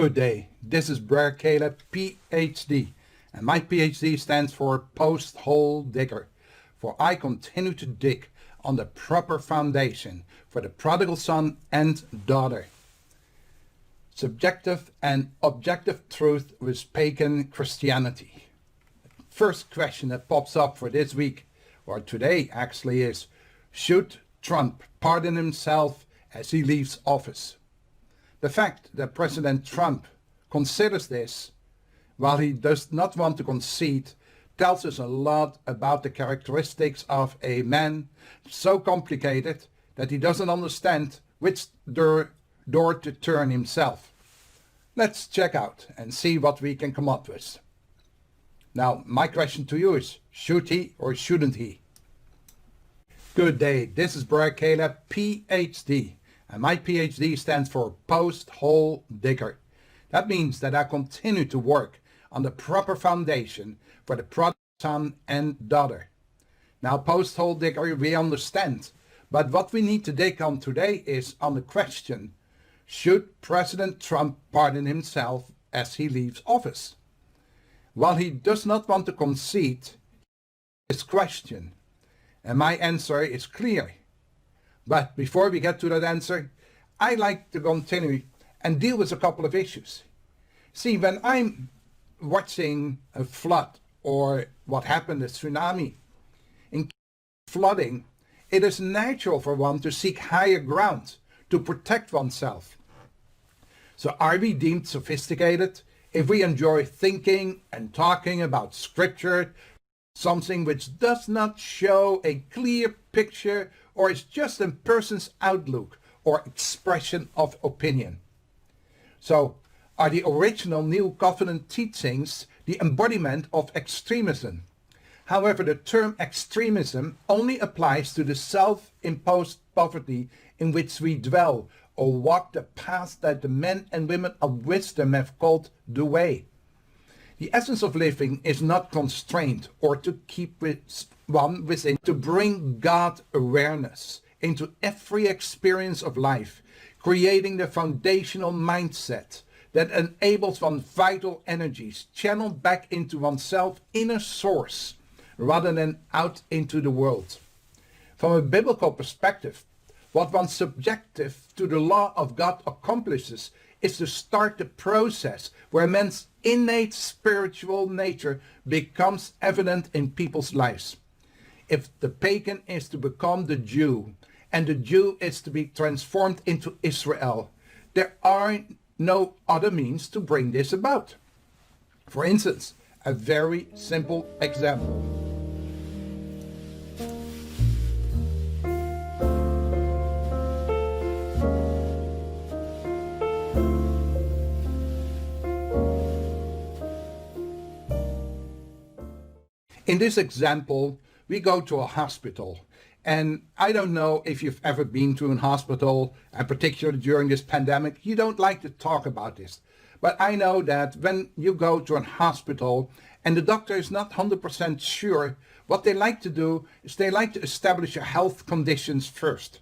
Good day, this is Brer PhD, and my PhD stands for Post-Hole Digger, for I continue to dig on the proper foundation for the prodigal son and daughter. Subjective and objective truth with Pagan Christianity. First question that pops up for this week, or today actually, is: should Trump pardon himself as he leaves office? The fact that President Trump considers this, while he does not want to concede, tells us a lot about the characteristics of a man so complicated that he doesn't understand which door to turn himself. Let's check out and see what we can come up with. Now, my question to you is, should he or shouldn't he? Good day, this is Brer PhD, and my PhD stands for Post-Hole Digger. That means that I continue to work on the proper foundation for the prodigal son and daughter. Now, Post-Hole Digger we understand, but what we need to dig on today is on the question: should President Trump pardon himself as he leaves office? While he does not want to concede this question, and my answer is clear. But before we get to that answer, I like to continue and deal with a couple of issues. See, when I'm watching a flood or what happened, a tsunami, in flooding, it is natural for one to seek higher ground to protect oneself. So are we deemed sophisticated if we enjoy thinking and talking about scripture, something which does not show a clear picture or is just a person's outlook or expression of opinion? So, are the original New Covenant teachings the embodiment of extremism? However, the term extremism only applies to the self-imposed poverty in which we dwell or walk the path that the men and women of wisdom have called the way. The essence of living is not constrained or to keep one within, to bring God awareness into every experience of life, creating the foundational mindset that enables one's vital energies channeled back into oneself inner source rather than out into the world. From a biblical perspective, what one subjective to the law of God accomplishes is to start the process where man's innate spiritual nature becomes evident in people's lives. If the pagan is to become the Jew, and the Jew is to be transformed into Israel, there are no other means to bring this about. For instance, a very simple example. In this example, we go to a hospital. And I don't know if you've ever been to an hospital, and particularly during this pandemic, you don't like to talk about this. But I know that when you go to a hospital and the doctor is not 100% sure, what they like to do is they like to establish your health conditions first.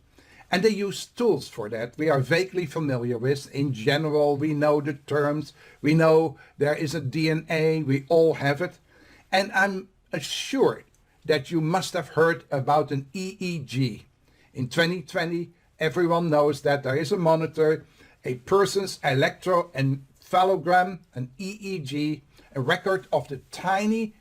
And they use tools for that we are vaguely familiar with. In general, we know the terms, we know there is a DNA, we all have it. And I'm assured that you must have heard about an EEG. In 2020, everyone knows that there is a monitor, a person's electroencephalogram, an EEG, a record of the tiny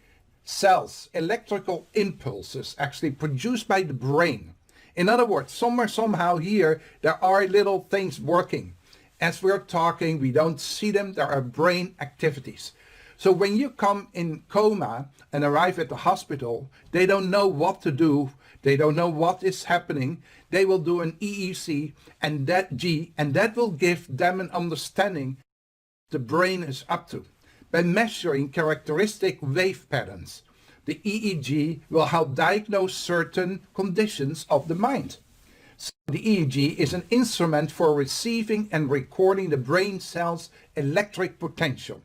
cells, electrical impulses actually produced by the brain. In other words, somewhere, somehow here, there are little things working. As we're talking, we don't see them, there are brain activities. So when you come in coma and arrive at the hospital, they don't know what to do. They don't know what is happening. They will do an EEG and that will give them an understanding the brain is up to. By measuring characteristic wave patterns, the EEG will help diagnose certain conditions of the mind. So the EEG is an instrument for receiving and recording the brain cells' electric potential.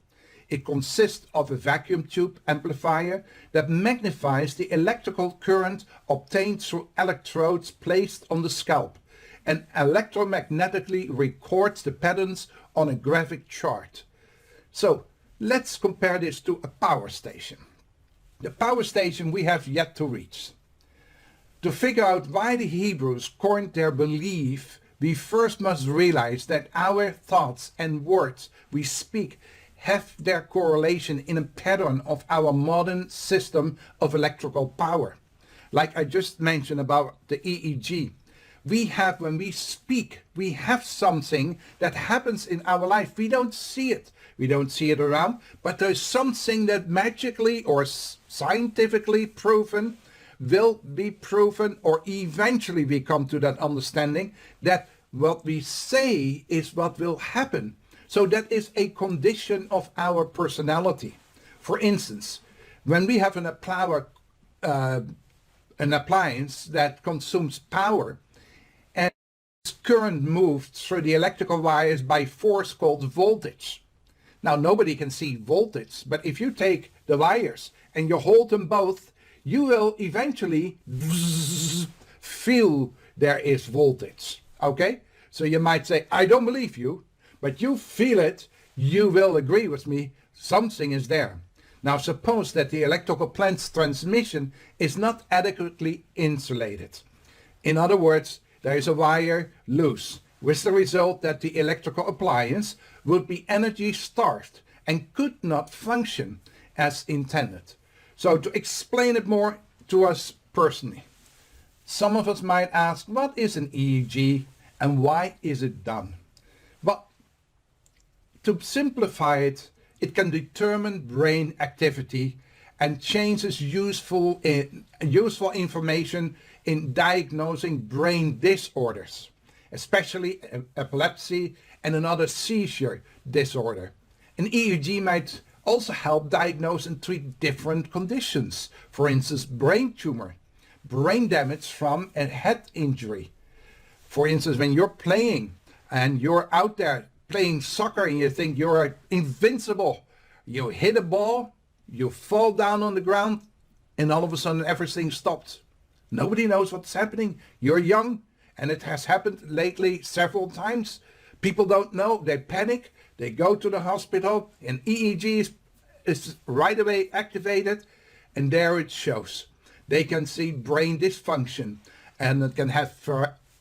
It consists of a vacuum tube amplifier that magnifies the electrical current obtained through electrodes placed on the scalp and electromagnetically records the patterns on a graphic chart. So let's compare this to a power station. The power station we have yet to reach. To figure out why the Hebrews coined their belief, we first must realize that our thoughts and words we speak have their correlation in a pattern of our modern system of electrical power. Like I just mentioned about the EEG, when we speak, we have something that happens in our life. We don't see it. We don't see it around, but there's something that magically or scientifically proven will be proven, or eventually we come to that understanding that what we say is what will happen. So that is a condition of our personality. For instance, when we have an appliance that consumes power and its current moved through the electrical wires by force called voltage. Now nobody can see voltage, but if you take the wires and you hold them both, you will eventually feel there is voltage. Okay? So you might say, I don't believe you, but you feel it, you will agree with me, something is there. Now suppose that the electrical plant's transmission is not adequately insulated. In other words, there is a wire loose, with the result that the electrical appliance would be energy starved and could not function as intended. So to explain it more to us personally, some of us might ask, what is an EEG and why is it done? But to simplify it, it can determine brain activity and changes useful information in diagnosing brain disorders, especially epilepsy and another seizure disorder. An EEG might also help diagnose and treat different conditions. For instance, brain tumor, brain damage from a head injury. For instance, when you're playing and you're out there playing soccer and you think you're invincible, you hit a ball, you fall down on the ground, and all of a sudden everything stops. Nobody knows what's happening. You're young, and it has happened lately several times. People don't know. They panic. They go to the hospital, and EEG is right away activated, and there it shows. They can see brain dysfunction, and it can have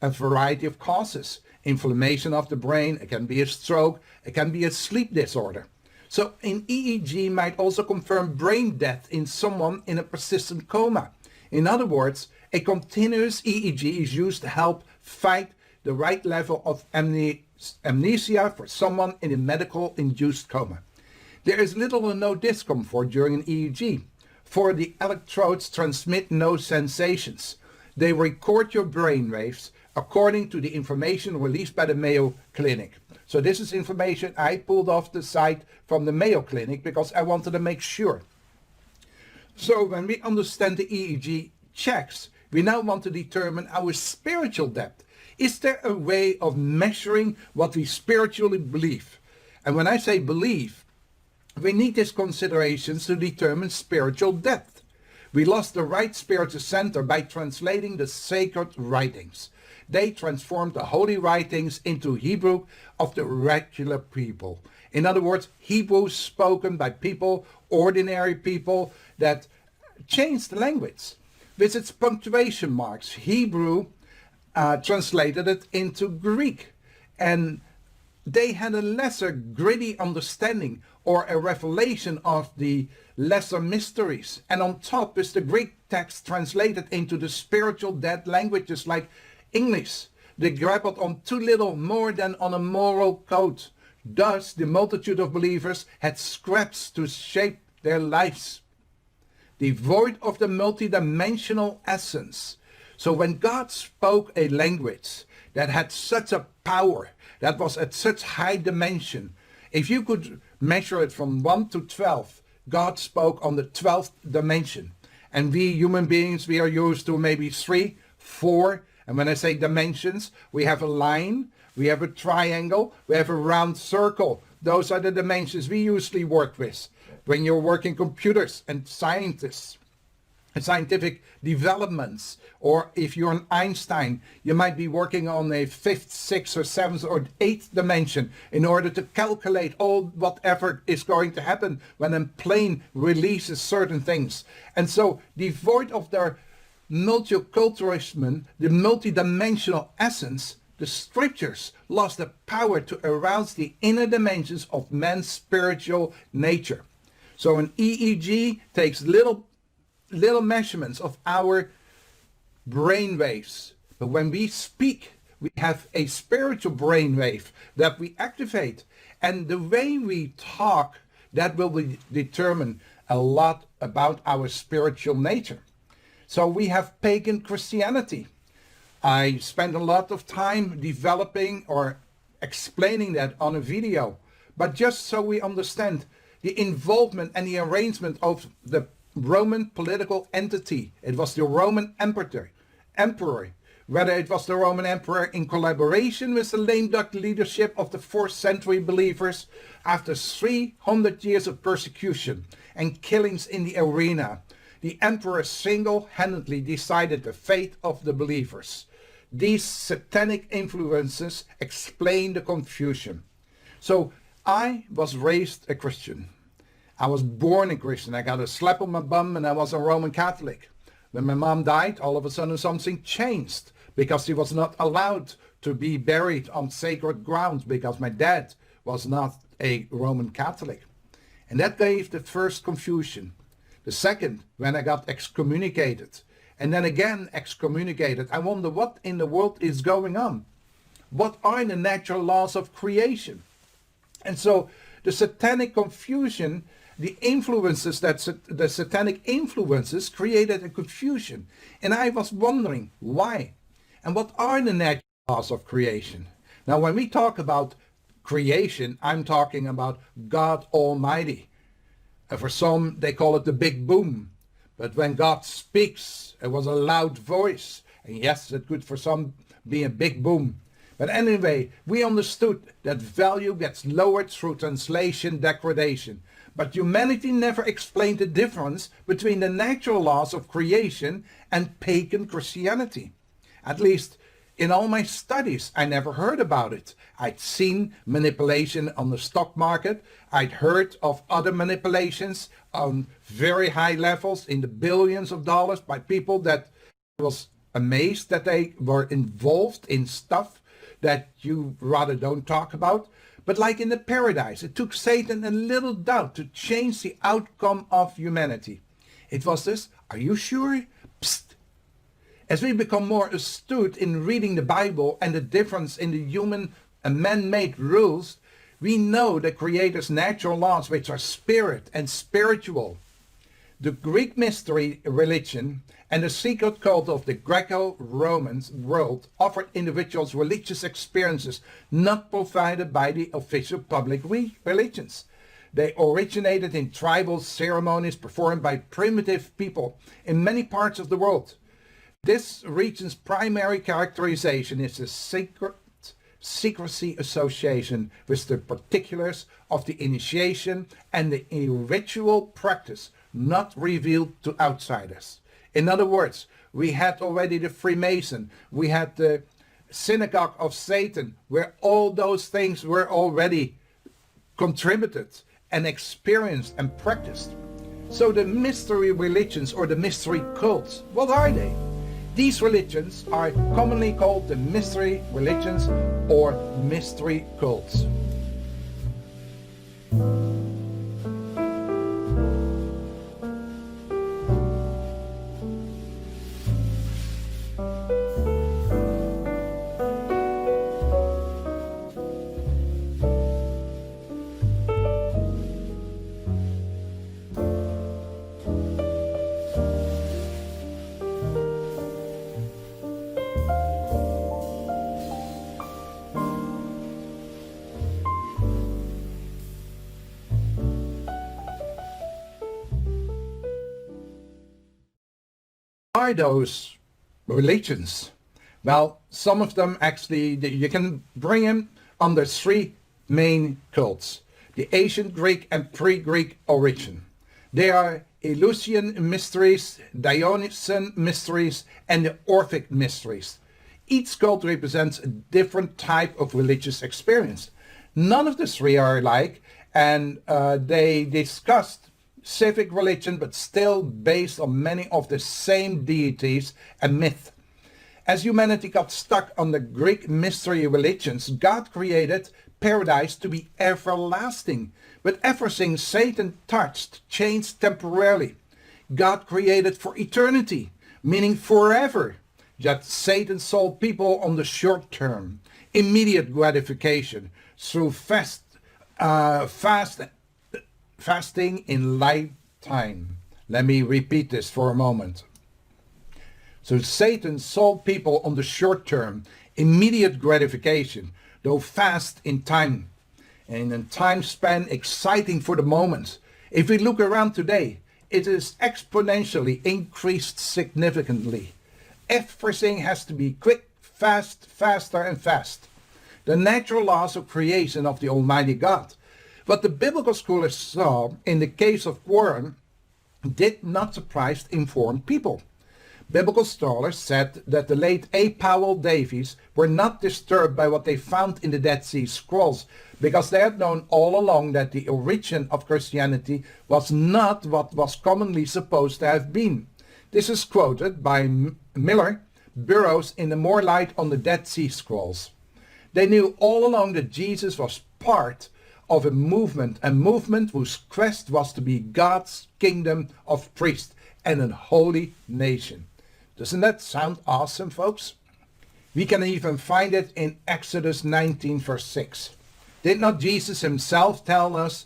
a variety of causes. Inflammation of the brain, it can be a stroke, it can be a sleep disorder. So an EEG might also confirm brain death in someone in a persistent coma. In other words, a continuous EEG is used to help fight the right level of amnesia for someone in a medical-induced coma. There is little or no discomfort during an EEG, for the electrodes transmit no sensations. They record your brain waves according to the information released by the Mayo Clinic. So this is information I pulled off the site from the Mayo Clinic because I wanted to make sure. So when we understand the EEG checks, we now want to determine our spiritual depth. Is there a way of measuring what we spiritually believe? And when I say believe, we need these considerations to determine spiritual depth. We lost the right spiritual center by translating the sacred writings. They transformed the holy writings into Hebrew of the regular people. In other words, Hebrew spoken by people, ordinary people, that changed the language. With its punctuation marks, Hebrew translated it into Greek. And they had a lesser gritty understanding or a revelation of the lesser mysteries. And on top is the Greek text translated into the spiritual dead languages like English. They grappled on too little more than on a moral code. Thus, the multitude of believers had scraps to shape their lives, devoid of the multidimensional essence. So when God spoke a language that had such a power, that was at such high dimension, if you could measure it from 1 to 12, God spoke on the 12th dimension. And we human beings, we are used to maybe 3, 4, and when I say dimensions, we have a line, we have a triangle, we have a round circle. Those are the dimensions we usually work with when you're working computers and scientists. scientific developments. Or if you're an Einstein, you might be working on a fifth, sixth, or seventh, or eighth dimension in order to calculate all whatever is going to happen when a plane releases certain things. And so, devoid of their multiculturalism, the multidimensional essence, the scriptures lost the power to arouse the inner dimensions of man's spiritual nature. So an EEG takes little measurements of our brain waves. But when we speak, we have a spiritual brain wave that we activate. And the way we talk, that will determine a lot about our spiritual nature. So we have pagan Christianity. I spent a lot of time developing or explaining that on a video. But just so we understand the involvement and the arrangement of the Roman political entity. It was the Roman emperor. Whether it was the Roman emperor in collaboration with the lame duck leadership of the 4th century believers after 300 years of persecution and killings in the arena. The emperor single-handedly decided the fate of the believers. These satanic influences explain the confusion. So I was raised a Christian. I was born a Christian. I got a slap on my bum and I was a Roman Catholic. When my mom died, all of a sudden something changed because she was not allowed to be buried on sacred grounds because my dad was not a Roman Catholic. And that gave the first confusion. The second, when I got excommunicated, and then again excommunicated, I wonder what in the world is going on. What are the natural laws of creation? And so the satanic confusion, the influences the satanic influences created a confusion. And I was wondering why. And what are the natural laws of creation? Now when we talk about creation, I'm talking about God Almighty. And for some, they call it the big boom. But when God speaks, it was a loud voice. And yes, it could for some be a big boom. But anyway, we understood that value gets lowered through translation degradation. But humanity never explained the difference between the natural laws of creation and pagan Christianity. At least in all my studies, I never heard about it. I'd seen manipulation on the stock market. I'd heard of other manipulations on very high levels in the billions of dollars by people that I was amazed that they were involved in stuff that you rather don't talk about. But like in the paradise, it took Satan a little doubt to change the outcome of humanity. It was this, are you sure? Psst. As we become more astute in reading the Bible and the difference in the human and man-made rules, we know the Creator's natural laws, which are spirit and spiritual. The Greek mystery religion and the secret cult of the Greco-Roman world offered individuals religious experiences not provided by the official public religions. They originated in tribal ceremonies performed by primitive people in many parts of the world. This region's primary characterization is the secrecy association with the particulars of the initiation and the ritual practice not revealed to outsiders. In other words, we had already the Freemason, we had the synagogue of Satan, where all those things were already contributed and experienced and practiced. So the mystery religions or the mystery cults, what are they? These religions are commonly called the mystery religions or mystery cults. Are those religions? Well, some of them actually, you can bring them under three main cults. The ancient Greek and pre-Greek origin. They are Eleusinian Mysteries, Dionysian Mysteries, and the Orphic Mysteries. Each cult represents a different type of religious experience. None of the three are alike, and they discussed civic religion, but still based on many of the same deities and myth. As humanity got stuck on the Greek mystery religions, God created paradise to be everlasting. But everything Satan touched changed temporarily. God created for eternity, meaning forever. Yet Satan sold people on the short term, immediate gratification through fasting in lifetime. Let me repeat this for a moment. So Satan sold people on the short term, immediate gratification, though fast in time. And in time span exciting for the moment. If we look around today, it is exponentially increased significantly. Everything has to be quick, fast, faster and fast. The natural laws of creation of the Almighty God. What the biblical scholars saw in the case of quorum did not surprise informed people. Biblical scholars said that the late A. Powell Davies were not disturbed by what they found in the Dead Sea Scrolls, because they had known all along that the origin of Christianity was not what was commonly supposed to have been. This is quoted by Miller Burroughs in the More Light on the Dead Sea Scrolls. They knew all along that Jesus was part of a movement whose quest was to be God's kingdom of priests and a holy nation. Doesn't that sound awesome, folks? We can even find it in Exodus 19 verse 6. Did not Jesus himself tell us,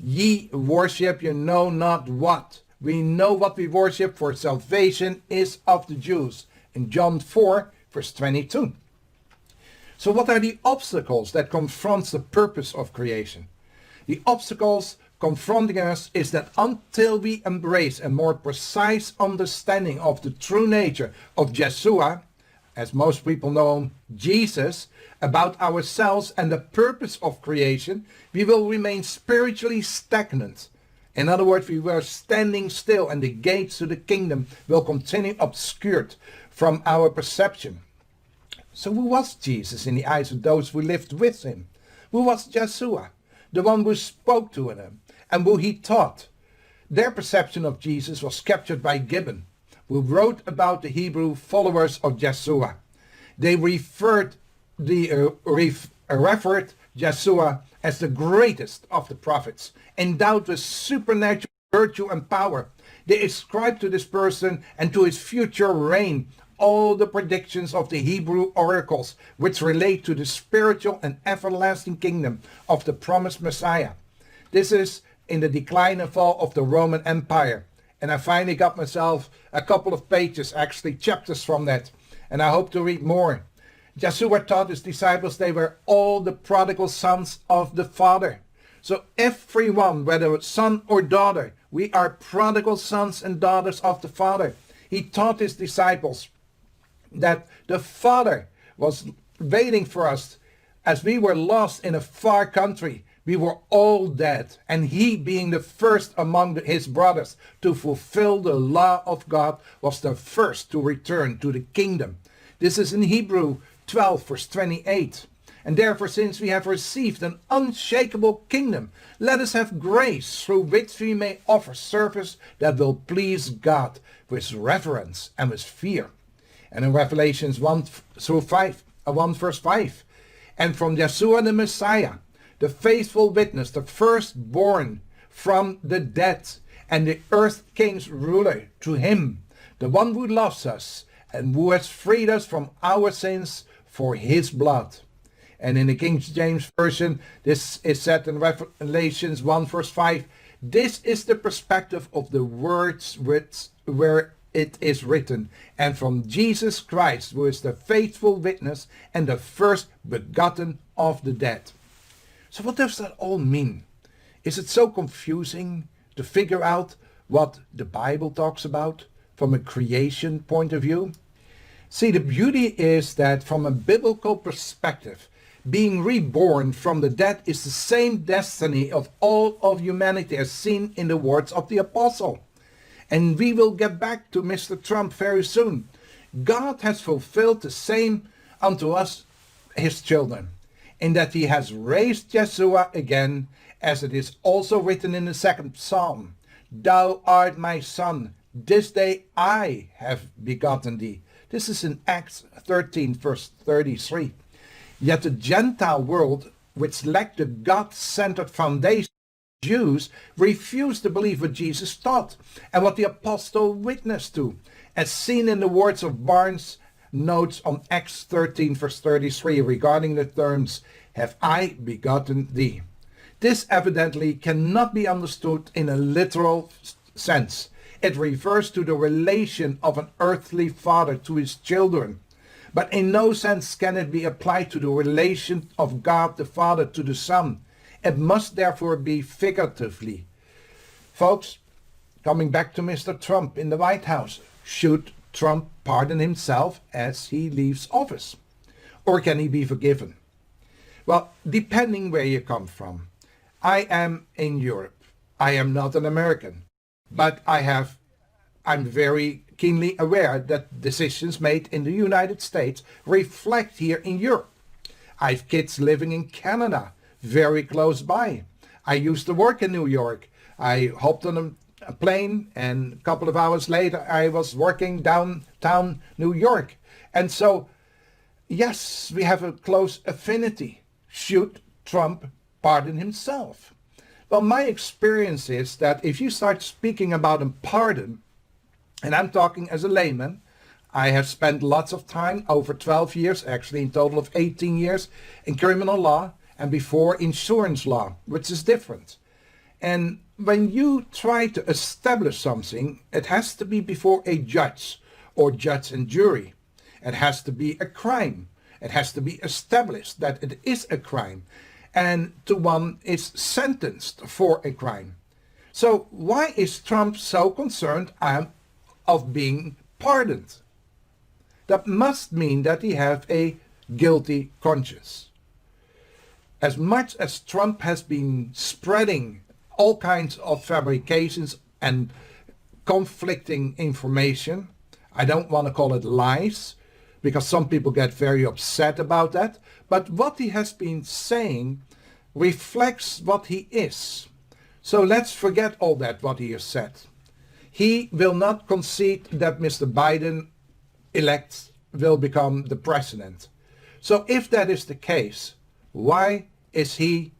ye worship you know not what? We know what we worship, for salvation is of the Jews. In John 4 verse 22. So what are the obstacles that confront the purpose of creation? The obstacles confronting us is that until we embrace a more precise understanding of the true nature of Yeshua, as most people know him, Jesus, about ourselves and the purpose of creation, we will remain spiritually stagnant. In other words, we were standing still and the gates to the kingdom will continue obscured from our perception. So who was Jesus in the eyes of those who lived with him? Who was Yeshua? The one who spoke to them and who he taught. Their perception of Jesus was captured by Gibbon, who wrote about the Hebrew followers of Yeshua. They referred Yeshua as the greatest of the prophets, endowed with supernatural virtue and power. They ascribed to this person and to his future reign all the predictions of the Hebrew oracles, which relate to the spiritual and everlasting kingdom of the promised Messiah. This is in the decline and fall of the Roman Empire. And I finally got myself a couple of pages, actually chapters from that. And I hope to read more. Yeshua taught his disciples they were all the prodigal sons of the Father. So everyone, whether son or daughter, we are prodigal sons and daughters of the Father. He taught his disciples that the Father was waiting for us as we were lost in a far country. We were all dead, and he, being the first among his brothers to fulfill the law of God, was the first to return to the kingdom. This is in Hebrew 12 verse 28. And therefore, since we have received an unshakable kingdom, let us have grace through which we may offer service that will please God with reverence and with fear. And in Revelations 1 verse 5, and from Yeshua the Messiah, the faithful witness, the firstborn from the dead, and the earth king's ruler, to him, the one who loves us and who has freed us from our sins for his blood. And in the King James Version, this is said in Revelations 1 verse 5, this is the perspective of the words where it is written, and from Jesus Christ, who is the faithful witness and the first begotten of the dead. So what does that all mean? Is it so confusing to figure out what the Bible talks about from a creation point of view? See, the beauty is that from a biblical perspective, Being reborn from the dead is the same destiny of all of humanity as seen in the words of the apostle. And we will get back to Mr. Trump very soon. God has fulfilled the same unto us, his children, in that he has raised Yeshua again, as it is also written in the second psalm. Thou art my son, this day I have begotten thee. This is in Acts 13 verse 33. Yet the Gentile world, which lacked the God-centered foundation, Jews refused to believe what Jesus taught and what the apostle witnessed to, as seen in the words of Barnes' notes on Acts 13 verse 33 regarding the terms, have I begotten thee. This evidently cannot be understood in a literal sense. It refers to the relation of an earthly father to his children. But in no sense can it be applied to the relation of God the Father to the Son. It must therefore be figuratively. Folks, coming back to Mr. Trump in the White House, should Trump pardon himself as he leaves office? Or can he be forgiven? Well, depending where you come from. I am in Europe. I am not an American. But I'm very keenly aware that decisions made in the United States reflect here in Europe. I have kids living in Canada, very close by. I used to work in New York. I hopped on a plane and a couple of hours later I was working downtown New York. And so, yes, we have a close affinity. Should Trump pardon himself? Well, my experience is that if you start speaking about a pardon, and I'm talking as a layman, I have spent lots of time, over 12 years, actually in total of 18 years, in criminal law and before insurance law, which is different. And when you try to establish something, it has to be before a judge or judge and jury. It has to be a crime. It has to be established that it is a crime. And to one is sentenced for a crime. So why is Trump so concerned of being pardoned? That must mean that he has a guilty conscience. As much as Trump has been spreading all kinds of fabrications and conflicting information, I don't want to call it lies, because some people get very upset about that, but what he has been saying reflects what he is. So let's forget all that, what he has said. He will not concede that Mr. Biden elect will become the president. So if that is the case, why is he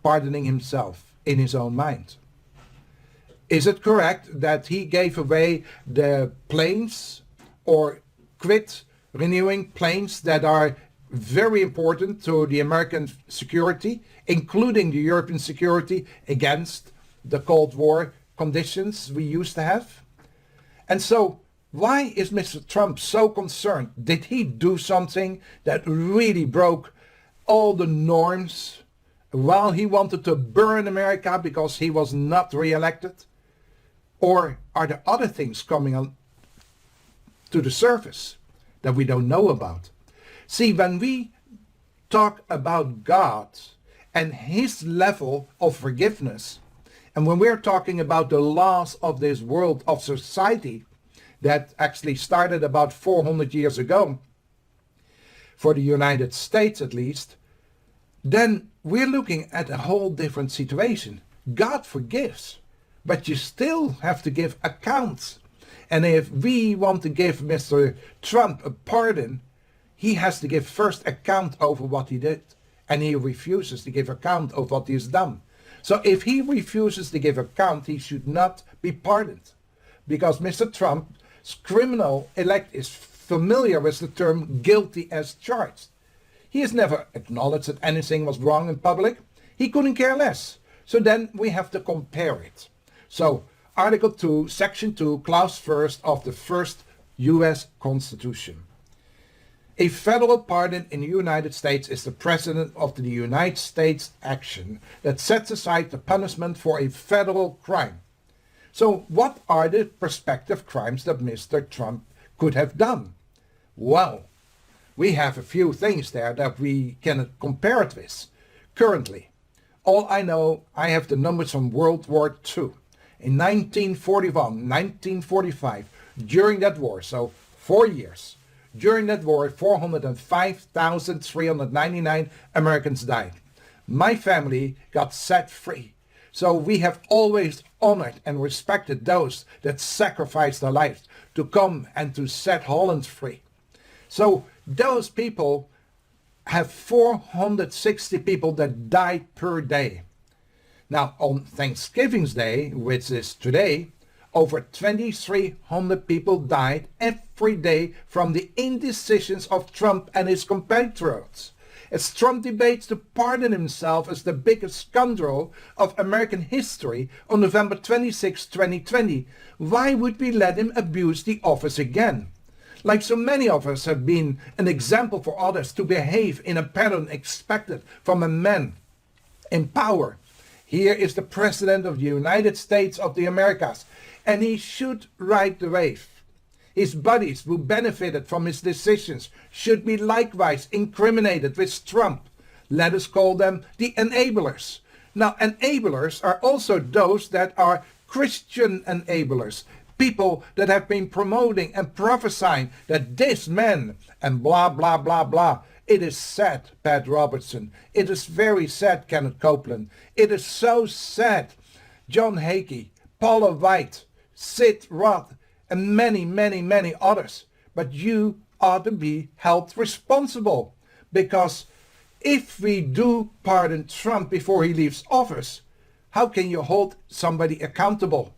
pardoning himself in his own mind? Is it correct that he gave away the planes or quit renewing planes that are very important to the American security, including the European security against the Cold War conditions we used to have? And so why is Mr. Trump so concerned? Did he do something that really broke all the norms while he wanted to burn America because he was not re-elected? Or are there other things coming on to the surface that we don't know about? See, when we talk about God and his level of forgiveness, and when we're talking about the laws of this world, of society, that actually started about 400 years ago, for the United States at least, then we're looking at a whole different situation. God forgives, but you still have to give accounts. And if we want to give Mr. Trump a pardon, he has to give first account over what he did. And he refuses to give account of what he has done. So if he refuses to give account, he should not be pardoned. Because Mr. Trump's criminal elect is familiar with the term guilty as charged. He has never acknowledged that anything was wrong in public. He couldn't care less. So then we have to compare it. So Article 2, Section 2, Clause 1st of the first U.S. Constitution. A federal pardon in the United States is the precedent of the United States action that sets aside the punishment for a federal crime. So what are the prospective crimes that Mr. Trump could have done? Well, we have a few things there that we can compare it with. Currently, all I know, I have the numbers from World War II. In 1941, 1945, during that war, so 4 years, during that war, 405,399 Americans died. My family got set free. So we have always honored and respected those that sacrificed their lives to come and to set Holland free. So those people have 460 people that die per day. Now on Thanksgiving's Day, which is today, over 2,300 people died every day from the indecisions of Trump and his compatriots. As Trump debates to pardon himself as the biggest scoundrel of American history on November 26, 2020, why would we let him abuse the office again? Like so many of us have been an example for others to behave in a pattern expected from a man in power. Here is the President of the United States of the Americas, and he should ride the wave. His buddies who benefited from his decisions should be likewise incriminated with Trump. Let us call them the enablers. Now, enablers are also those that are Christian enablers. People that have been promoting and prophesying that this man and blah, blah, blah, blah. It is sad, Pat Robertson. It is very sad, Kenneth Copeland. It is so sad. John Hakey, Paula White, Sid Roth, and many, many, many others. But you ought to be held responsible. Because if we do pardon Trump before he leaves office, how can you hold somebody accountable?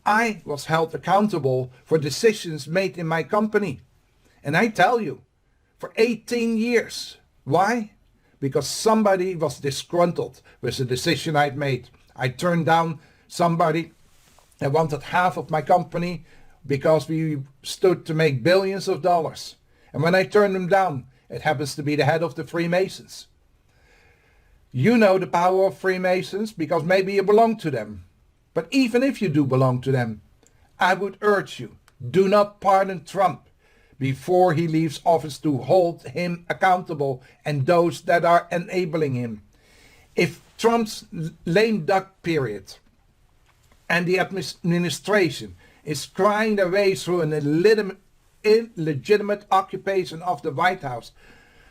I was held accountable for decisions made in my company. And I tell you, for 18 years. Why? Because somebody was disgruntled with the decision I'd made. I turned down somebody that wanted half of my company because we stood to make billions of dollars. And when I turned them down, it happens to be the head of the Freemasons. You know the power of Freemasons because maybe you belong to them. But even if you do belong to them, I would urge you, do not pardon Trump before he leaves office to hold him accountable and those that are enabling him. If Trump's lame duck period and the administration is crying their way through an illegitimate occupation of the White House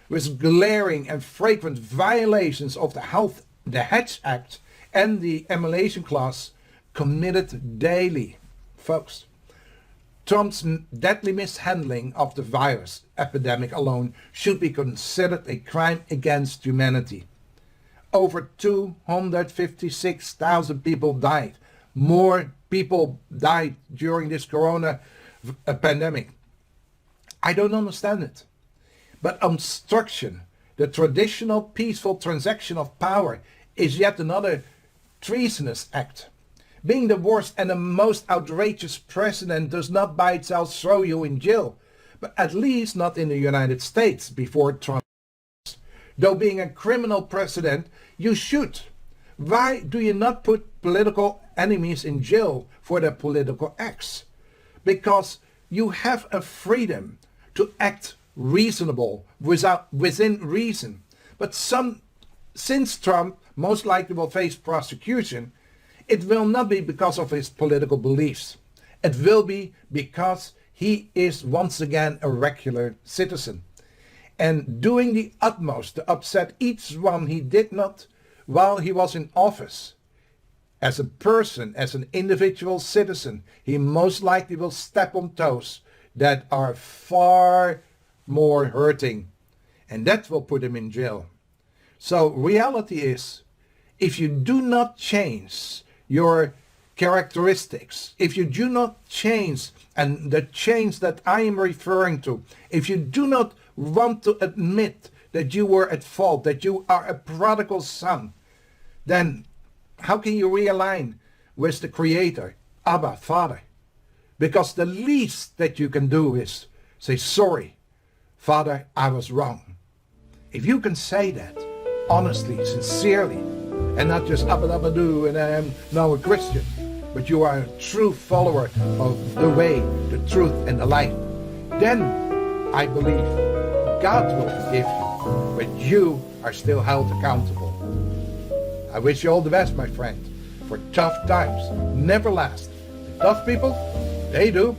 with glaring and frequent violations of the Hatch Act and the Emulation Clause committed daily, folks, Trump's deadly mishandling of the virus epidemic alone should be considered a crime against humanity. Over 256,000 people died. More people died during this corona pandemic. I don't understand it. But obstruction, the traditional peaceful transaction of power, is yet another treasonous act. Being the worst and the most outrageous president does not by itself throw you in jail, but at least not in the United States before Trump. Though being a criminal president, you should. Why do you not put political enemies in jail for their political acts? Because you have a freedom to act reasonable within reason. But since Trump most likely will face prosecution, it will not be because of his political beliefs. It will be because he is once again a regular citizen and doing the utmost to upset each one he did not while he was in office. As a person, as an individual citizen, he most likely will step on toes that are far more hurting, and that will put him in jail. So reality is, if you do not change your characteristics, if you do not change, and the change that I am referring to, if you do not want to admit that you were at fault, that you are a prodigal son, then how can you realign with the Creator, Abba, Father? Because the least that you can do is say, sorry, Father, I was wrong. If you can say that honestly, sincerely, and not just abba-dabba-doo and I am now a Christian, but you are a true follower of the way, the truth, and the light, then I believe God will forgive you, but you are still held accountable. I wish you all the best, my friend, for tough times never last. The tough people, they do.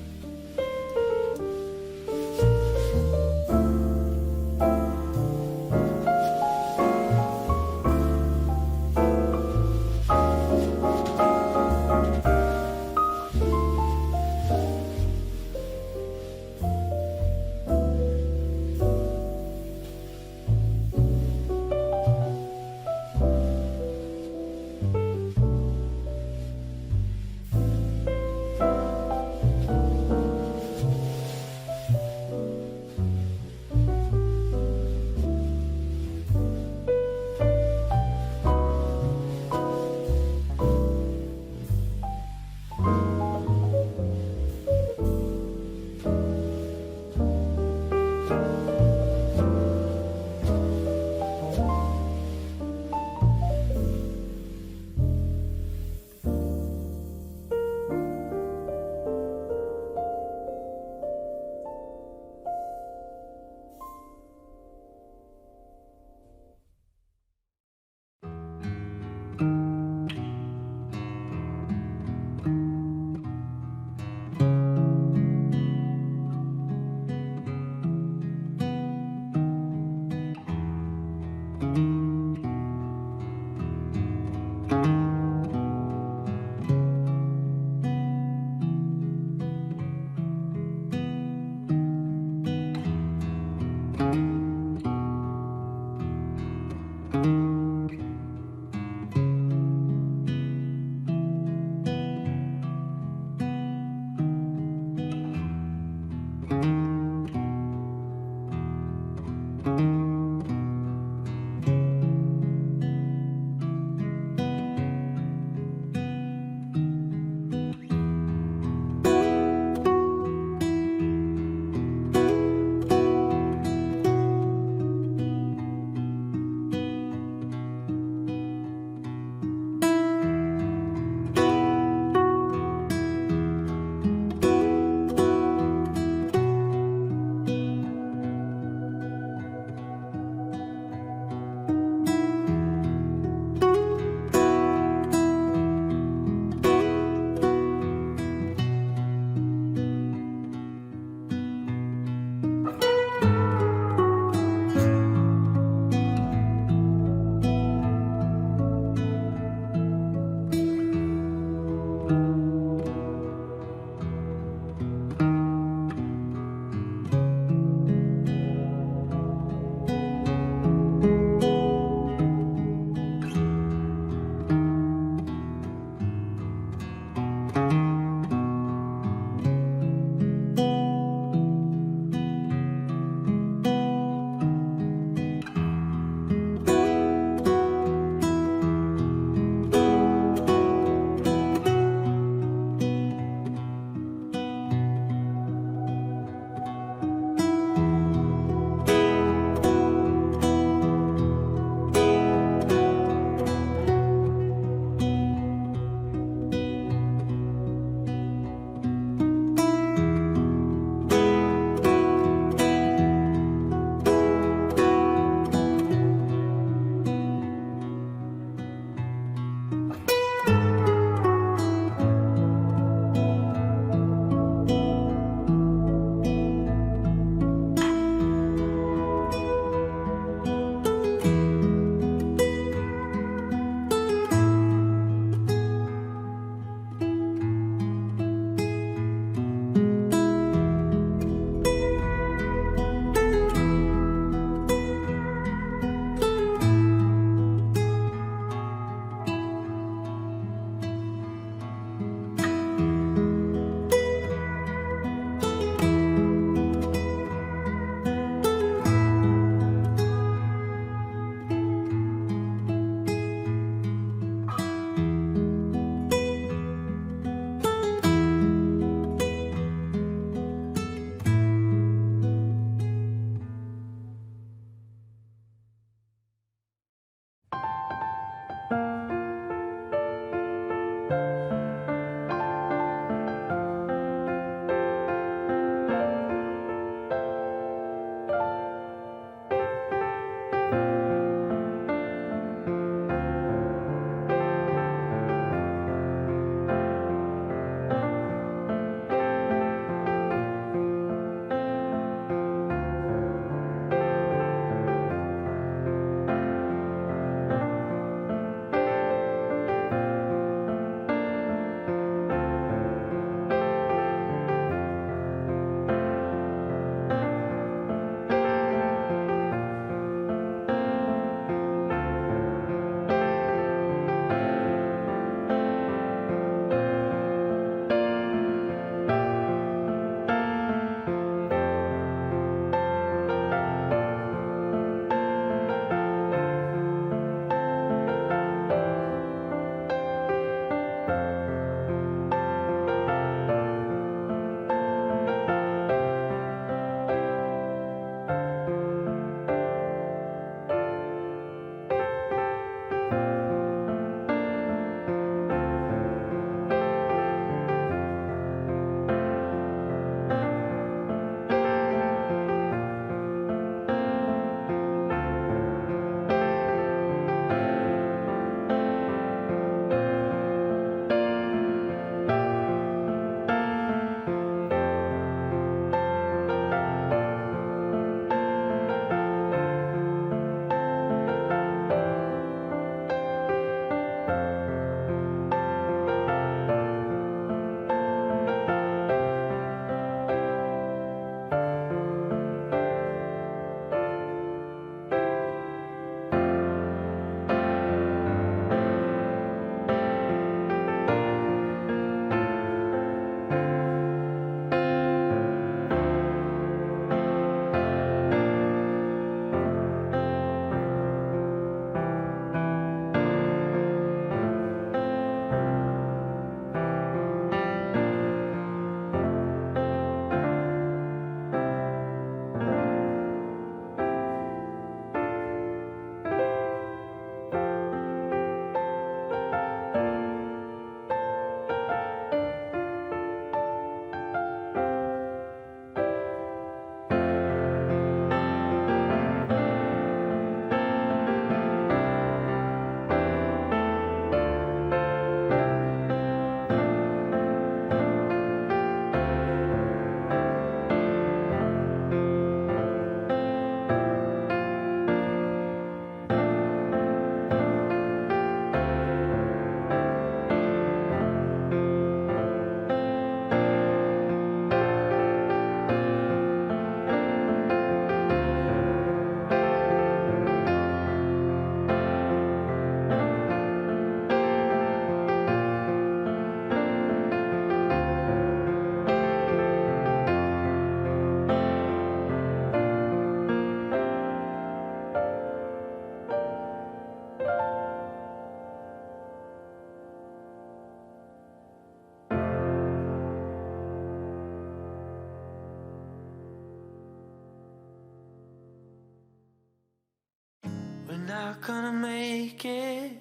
not gonna make it.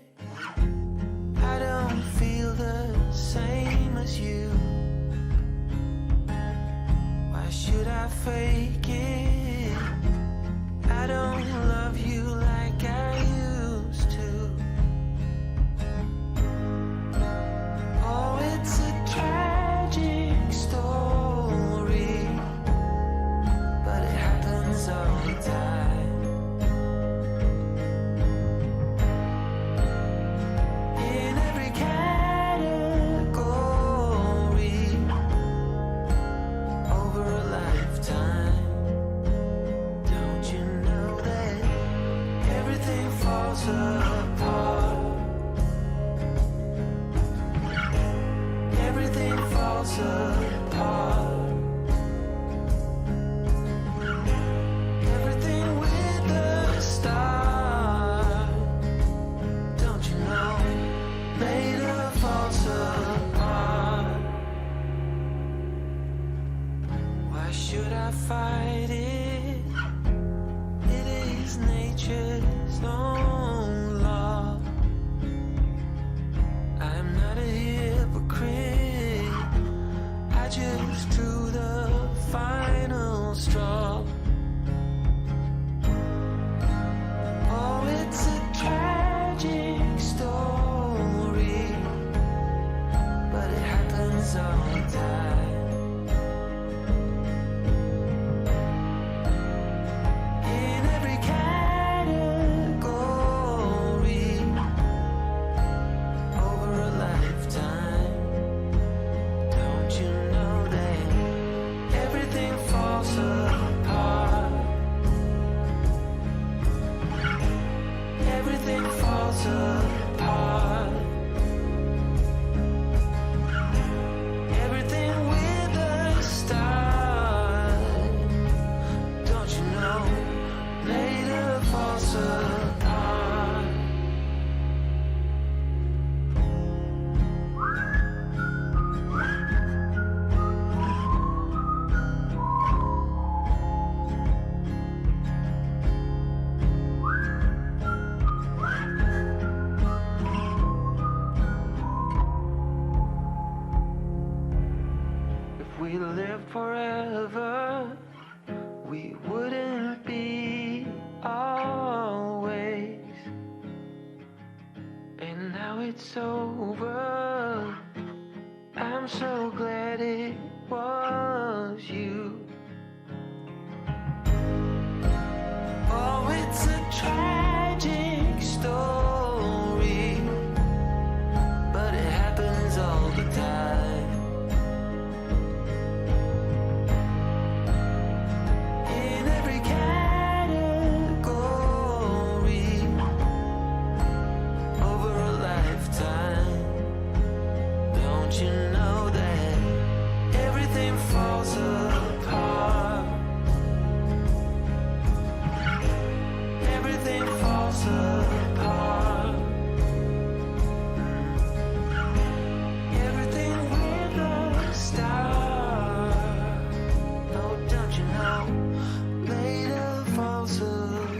I don't feel the same as you. Why should I fake it? I don't love you like I used to. Oh, it's a tragic story, but it happens all the time. In every category, over a lifetime. Don't you know that everything falls apart? Everything falls apart. Everything with a star. Don't you know? Made of falls apart. Why should I fight it? It is nature's own law. I'm not a hypocrite. I just drew the final straw. Oh, it's a tragic story, but it happens all the time. In every category, over a lifetime. Don't you know that everything falls apart? Everything falls apart. Everything with a star. Don't you know? Later falls apart. If we lived forever, we wouldn't be always. And now it's over. I'm so glad it was you. Oh, it's a tragic story, but it happens all the time. In every category, over a lifetime. Don't you know that everything falls apart? Everything falls apart. Everything with a star. Oh, don't you know? Later falls apart.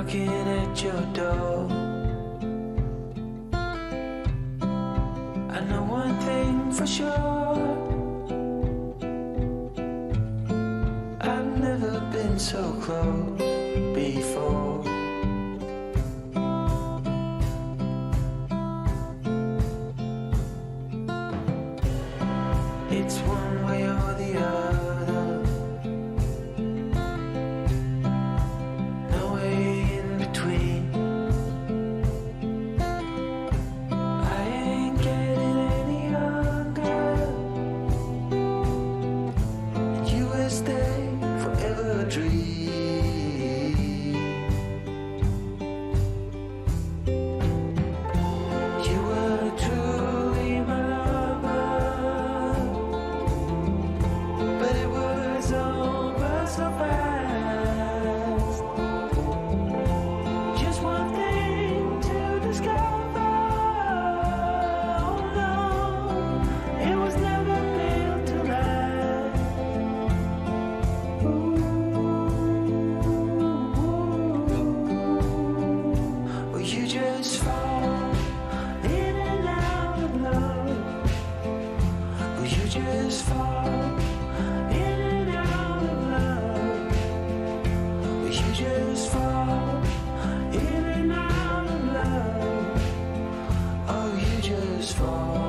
knocking at your door. I know one thing for sure, I've never been so close before. It's one way or the other, no way in between. I ain't getting any younger, and you will stay forever a dream. You were truly my lover, but it was over so fast. Just one thing to discover. Oh no, it was never built to last. Well, you just fall in and out of love. Well, you just fall in and out of love. Well, you just fall in and out of love. Oh, you just fall.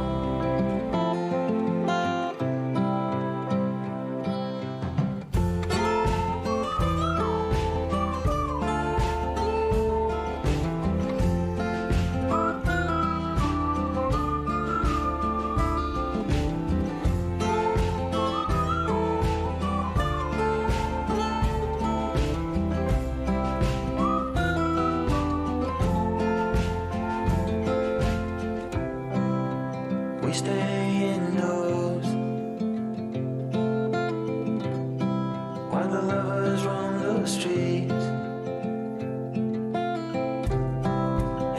We stay indoors while the lovers roam the streets.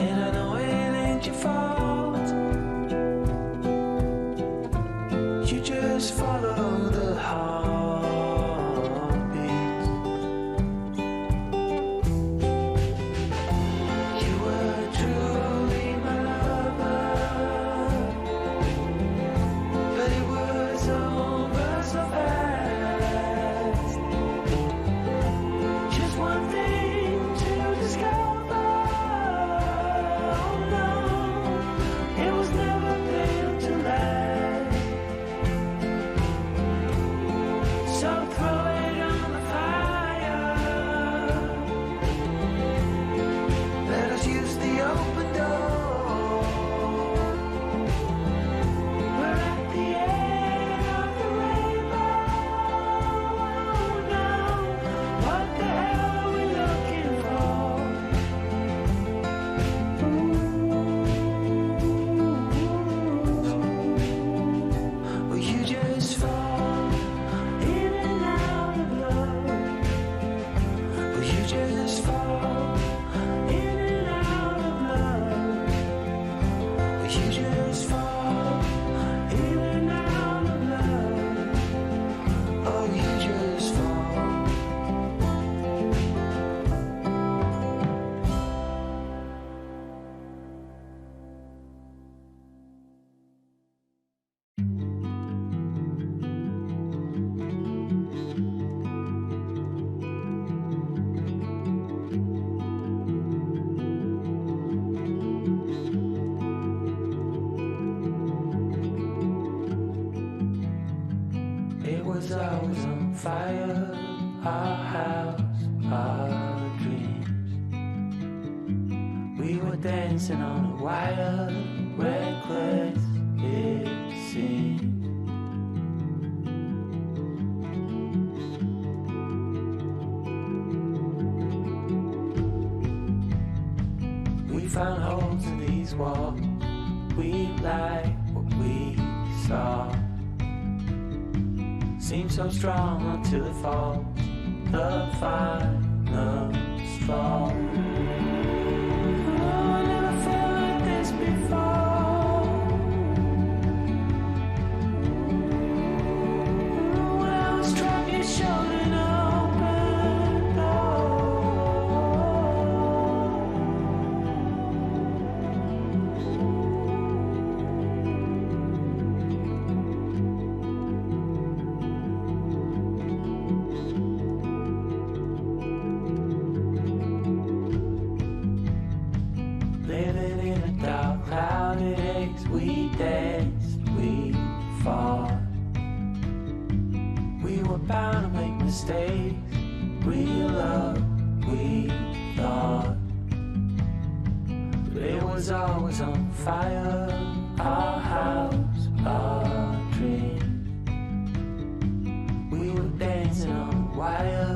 And I know it ain't your fault, you just follow the heartbeats. You were truly my lover, but it was over so fast. Just one thing to discover. Oh no, it was never built to last. So throw it on the fire. Let us use the open door. We're at the end of the rainbow. Now, what the hell are we looking for? Well, you just fall in and out of love. Well, you just fall in and out of love. Well, you just fall in and out of love. Oh, you just fall. It was always on fire, our house, our dreams. We were dancing on a wire, reckless it seemed. We found holes in these walls, we like what we saw. Seems so strong until it falls, the final straw. Oh, I never felt like this before. When I was struck, it showed an open door. was always on fire. Our house, our dream. We were dancing on wires.